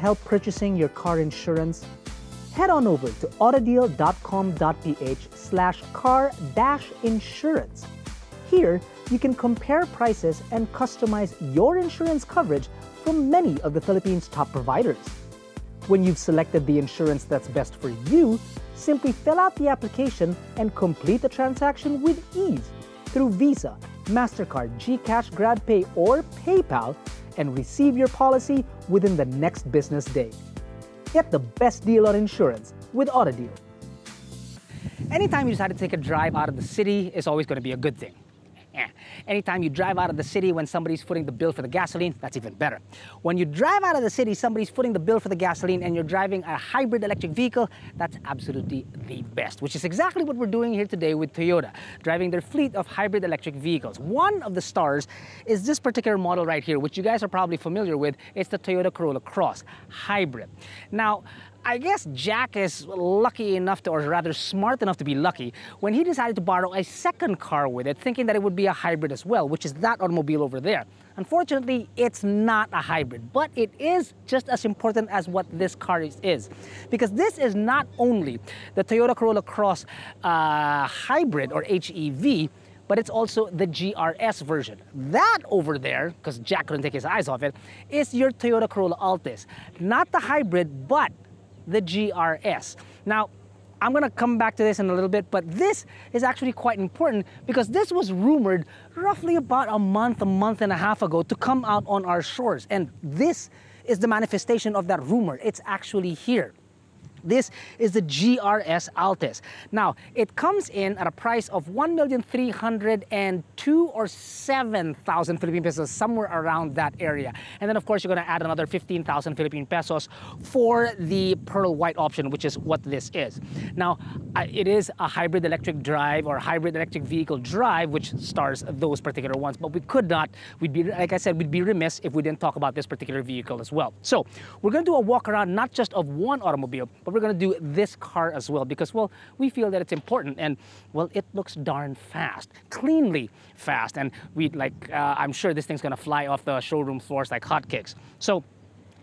help purchasing your car insurance? Head on over to autodeal.com.ph/car-insurance. Here, you can compare prices and customize your insurance coverage from many of the Philippines' top providers. When you've selected the insurance that's best for you, simply fill out the application and complete the transaction with ease through Visa, MasterCard, GCash, GrabPay, or PayPal, and receive your policy within the next business day. Get the best deal on insurance with AutoDeal. Anytime you decide to take a drive out of the city is always going to be a good thing. Anytime you drive out of the city when somebody's footing the bill for the gasoline, that's even better. When you drive out of the city, somebody's footing the bill for the gasoline and you're driving a hybrid electric vehicle, that's absolutely the best, which is exactly what we're doing here today with Toyota, driving their fleet of hybrid electric vehicles. One of the stars is this particular model right here, which you guys are probably familiar with. It's the Toyota Corolla Cross Hybrid. Now, I guess Jack is lucky enough to, or rather smart enough to be lucky, when he decided to borrow a second car with it, thinking that it would be a hybrid as well, which is that automobile over there. Unfortunately, it's not a hybrid, but it is just as important as what this car is. Because this is not only the Toyota Corolla Cross Hybrid, or HEV, but it's also the GRS version. That over there, because Jack couldn't take his eyes off it, is your Toyota Corolla Altis. Not the hybrid, but the GRS. Now, I'm gonna come back to this in a little bit, but this is actually quite important because this was rumored roughly about a month and a half ago to come out on our shores. And this is the manifestation of that rumor. It's actually here. This is the GRS Altis. Now, it comes in at a price of 1,302,000 or 7,000 Philippine pesos, somewhere around that area. And then, of course, you're going to add another 15,000 Philippine pesos for the pearl white option, which is what this is. Now, it is a hybrid electric drive or hybrid electric vehicle drive, which stars those particular ones. But we could not, we'd be, like I said, we'd be remiss if we didn't talk about this particular vehicle as well. So, we're going to do a walk around, not just of one automobile, but we're going to do this car as well because, well, we feel that it's important and, well, it looks darn fast, cleanly fast. And I'm sure this thing's going to fly off the showroom floors like hotcakes. So,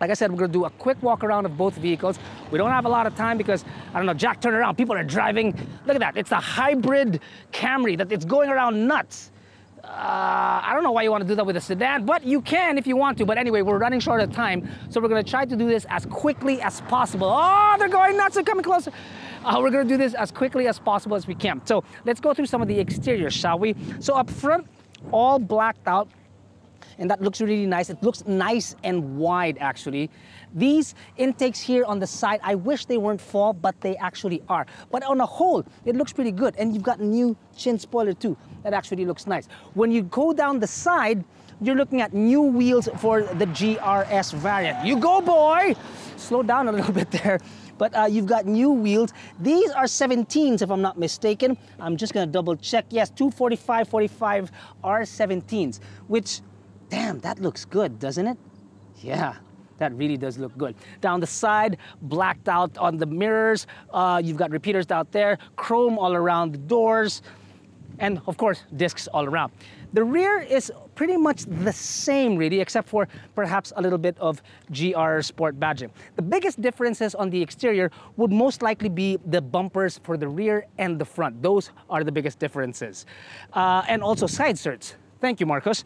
like I said, we're going to do a quick walk around of both vehicles. We don't have a lot of time because, I don't know, Jack, turn around. People are driving. Look at that. It's a hybrid Camry that it's going around nuts. I don't know why you want to do that with a sedan, but you can if you want to. But anyway, we're running short of time, so we're going to try to do this as quickly as possible. Oh, they're going nuts. They're coming closer. We're going to do this as quickly as possible as we can. So let's go through some of the exteriors, shall we? So up front, all blacked out. And that looks really nice. It looks nice and wide, actually. These intakes here on the side, I wish they weren't fall, but they actually are. But on a whole, it looks pretty good. And you've got new chin spoiler too. That actually looks nice. When you go down the side, you're looking at new wheels for the GRS variant. You go, boy! Slow down a little bit there. But you've got new wheels. These are 17s, if I'm not mistaken. I'm just gonna double check. Yes, 245/45 are 17s, which, damn, that looks good, doesn't it? Yeah, that really does look good. Down the side, blacked out on the mirrors. You've got repeaters out there, chrome all around the doors, and of course, discs all around. The rear is pretty much the same, really, except for perhaps a little bit of GR Sport badging. The biggest differences on the exterior would most likely be the bumpers for the rear and the front. Those are the biggest differences. And also side skirts. Thank you, Marcos.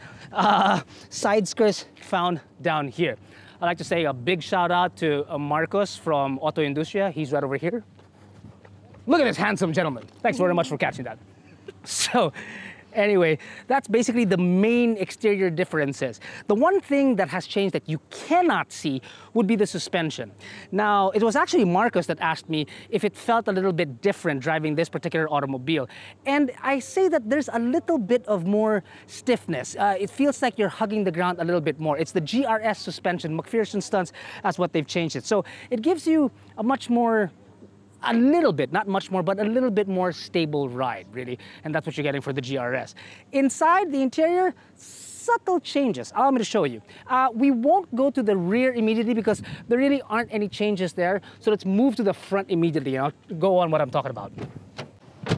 Side skirts found down here. I'd like to say a big shout out to Marcos from Auto Industria. He's right over here. Look at this handsome gentleman. Thanks very much for catching that. So, anyway, that's basically the main exterior differences. The one thing that has changed that you cannot see would be the suspension. Now, it was actually Marcos that asked me if it felt a little bit different driving this particular automobile. And I say that there's a little bit of more stiffness. It feels like you're hugging the ground a little bit more. It's the GRS suspension. McPherson Stunts, that's what they've changed it. So it gives you a much more, a little bit, not much more, but a little bit more stable ride, really. And that's what you're getting for the GRS. Inside the interior, subtle changes. Allow me to show you. We won't go to the rear immediately because there really aren't any changes there. So let's move to the front immediately and I'll go on what I'm talking about.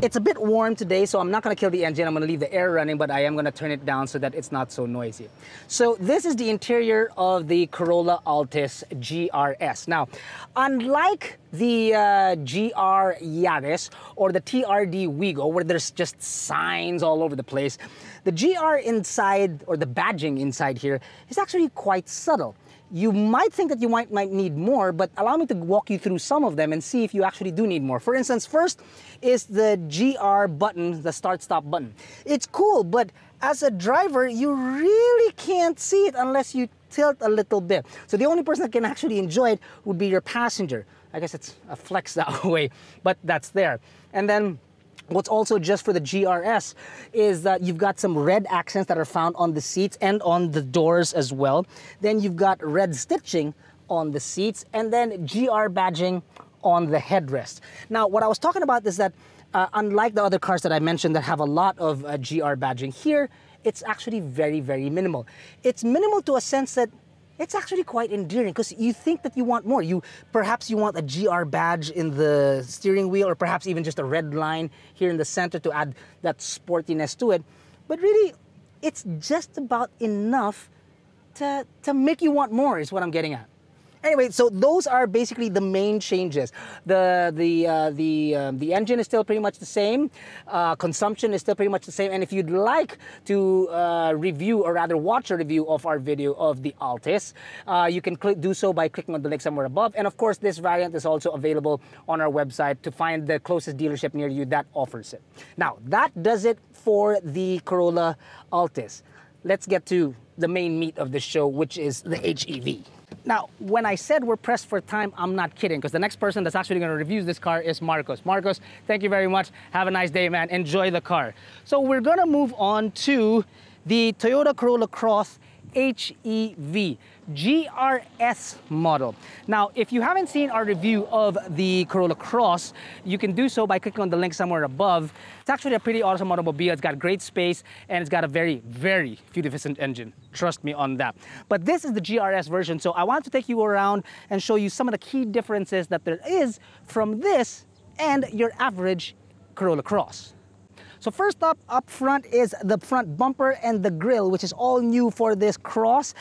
It's a bit warm today, so I'm not gonna kill the engine. I'm gonna leave the air running, but I am gonna turn it down so that it's not so noisy. So this is the interior of the Corolla Altis GRS. Now, unlike the GR Yaris or the TRD Wigo, where there's just signs all over the place, the GR inside, or the badging inside here, is actually quite subtle. You might think that you might need more, but allow me to walk you through some of them and see if you actually do need more. For instance, first is the GR button, the start-stop button. It's cool, but as a driver, you really can't see it unless you tilt a little bit. So the only person that can actually enjoy it would be your passenger. I guess it's a flex that way, but that's there. And then what's also just for the GRS is that you've got some red accents that are found on the seats and on the doors as well. Then you've got red stitching on the seats, and then GR badging on the headrest. Now, what I was talking about is that unlike the other cars that I mentioned that have a lot of GR badging, here it's actually very, very minimal. It's minimal to a sense that it's actually quite endearing, because you think that you want more. Perhaps you want a GR badge in the steering wheel, or perhaps even just a red line here in the center to add that sportiness to it. But really, it's just about enough to make you want more, is what I'm getting at. Anyway, so those are basically the main changes. The engine is still pretty much the same. Consumption is still pretty much the same. And if you'd like to review, or rather watch a review of our video of the Altis, you can do so by clicking on the link somewhere above. And of course, this variant is also available on our website to find the closest dealership near you that offers it. Now, that does it for the Corolla Altis. Let's get to the main meat of the show, which is the HEV. Now, when I said we're pressed for time, I'm not kidding, because the next person that's actually going to review this car is Marcos. Marcos, thank you very much. Have a nice day, man. Enjoy the car. So we're going to move on to the Toyota Corolla Cross HEV GRS model. Now, if you haven't seen our review of the Corolla Cross, you can do so by clicking on the link somewhere above. It's actually a pretty awesome automobile. It's got great space, and it's got a very, very fuel-efficient engine. Trust me on that. But this is the GRS version, so I want to take you around and show you some of the key differences that there is from this and your average Corolla Cross. So first up front is the front bumper and the grille, which is all new for this Cross.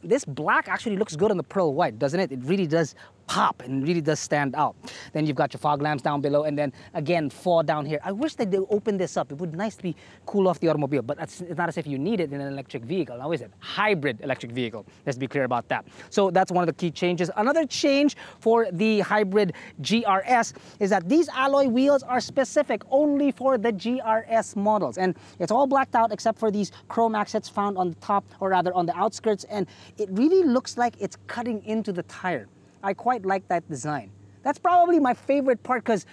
This black actually looks good on the pearl white, doesn't it? It really does pop and really does stand out. Then you've got your fog lamps down below, and then again, fall down here. I wish that they open this up. It would nicely cool off the automobile, but it's not as if you need it in an electric vehicle. Now, is it? Hybrid electric vehicle. Let's be clear about that. So that's one of the key changes. Another change for the hybrid GRS is that these alloy wheels are specific only for the GRS models, and it's all blacked out except for these chrome accents found on the top, or rather on the outskirts, and it really looks like it's cutting into the tire. I quite like that design. That's probably my favorite part, because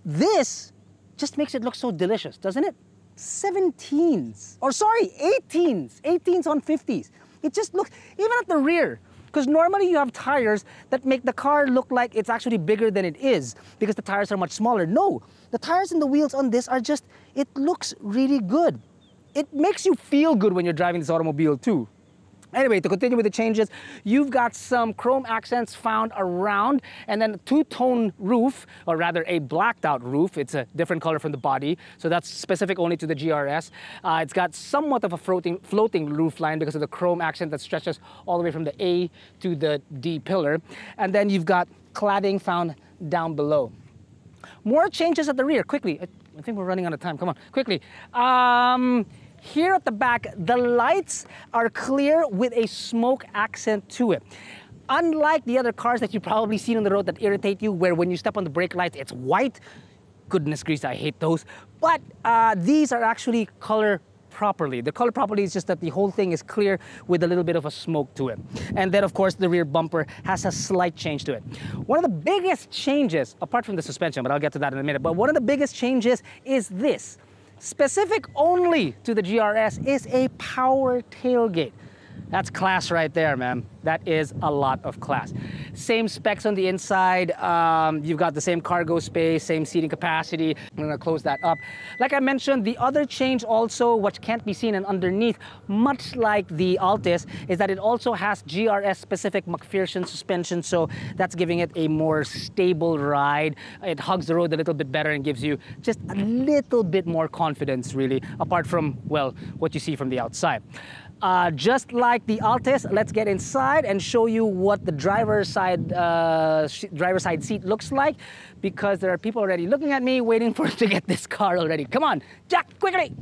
this just makes it look so delicious, doesn't it? 17s, or sorry, 18s on 50s. It just looks, even at the rear, because normally you have tires that make the car look like it's actually bigger than it is because the tires are much smaller. No, the tires and the wheels on this are just, it looks really good. It makes you feel good when you're driving this automobile too. Anyway, to continue with the changes, you've got some chrome accents found around, and then a two-tone roof, or rather a blacked out roof. It's a different color from the body, so that's specific only to the GRS. It's got somewhat of a floating roof line because of the chrome accent that stretches all the way from the A to the D pillar. And then you've got cladding found down below. More changes at the rear, quickly. I think we're running out of time, come on, quickly. Here at the back, the lights are clear with a smoke accent to it. Unlike the other cars that you've probably seen on the road that irritate you, where when you step on the brake lights, it's white. Goodness gracious, I hate those. But these are actually color properly. The color properly is just that the whole thing is clear with a little bit of a smoke to it. And then, of course, the rear bumper has a slight change to it. One of the biggest changes, apart from the suspension, but I'll get to that in a minute, but one of the biggest changes is this. Specific only to the GRS is a power tailgate. That's class right there, man. That is a lot of class. Same specs on the inside. You've got the same cargo space, same seating capacity. I'm gonna close that up. Like I mentioned, the other change also, what can't be seen and underneath, much like the Altis, is that it also has GRS specific McPherson suspension, so that's giving it a more stable ride. It hugs the road a little bit better and gives you just a little bit more confidence, really, apart from, well, what you see from the outside. Just like the Altis, let's get inside and show you what the driver's side seat looks like, because there are people already looking at me waiting for to get this car already. Come on, Jack, quickly!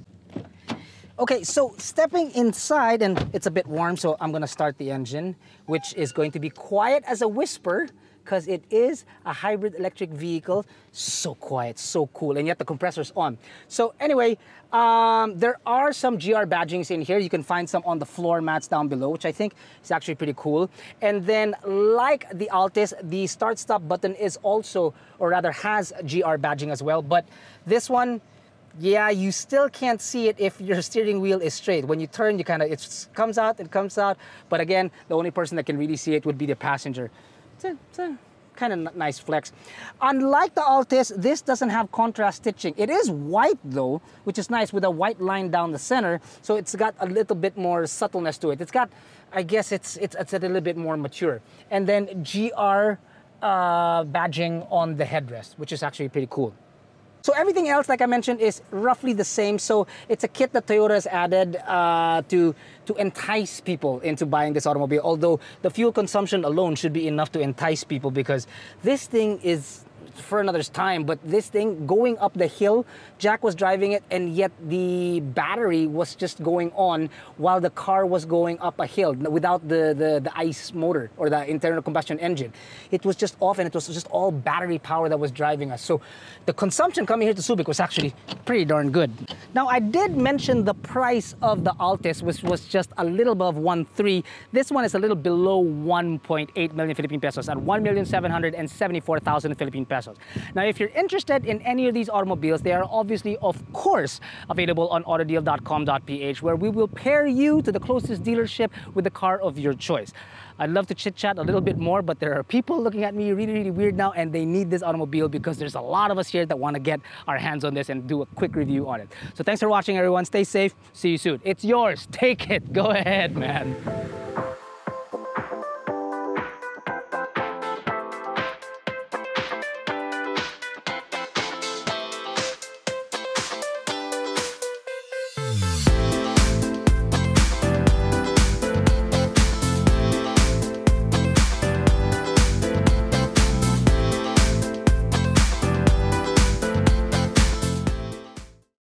Okay, so stepping inside, and it's a bit warm, so I'm gonna start the engine, which is going to be quiet as a whisper, because it is a hybrid electric vehicle. So quiet, so cool, and yet the compressor's on. So anyway, there are some GR badgings in here. You can find some on the floor mats down below, which I think is actually pretty cool. And then, like the Altis, the start-stop button is also, or rather has GR badging as well, but this one, yeah, you still can't see it if your steering wheel is straight. When you turn, you kind of, it comes out, but again, the only person that can really see it would be the passenger. It's a kind of nice flex. Unlike the Altis, this doesn't have contrast stitching. It is white though, which is nice, with a white line down the center, so it's got a little bit more subtleness to it. It's got, I guess it's a little bit more mature. And then GR badging on the headrest, which is actually pretty cool. So everything else, like I mentioned, is roughly the same. So it's a kit that Toyota has added to entice people into buying this automobile. Although the fuel consumption alone should be enough to entice people, because this thing is for another time, but this thing going up the hill, Jack was driving it, and yet the battery was just going on while the car was going up a hill without the ICE motor or the internal combustion engine. It was just off, and it was just all battery power that was driving us. So the consumption coming here to Subic was actually pretty darn good. Now, I did mention the price of the Altis, which was just a little above 1.3. This one is a little below 1.8 million Philippine pesos at 1,774,000 Philippine pesos. Now, if you're interested in any of these automobiles, they are obviously, of course, available on autodeal.com.ph, where we will pair you to the closest dealership with the car of your choice. I'd love to chit-chat a little bit more, but there are people looking at me really, really weird now, and they need this automobile because there's a lot of us here that want to get our hands on this and do a quick review on it. So thanks for watching, everyone. Stay safe. See you soon. It's yours. Take it. Go ahead, man.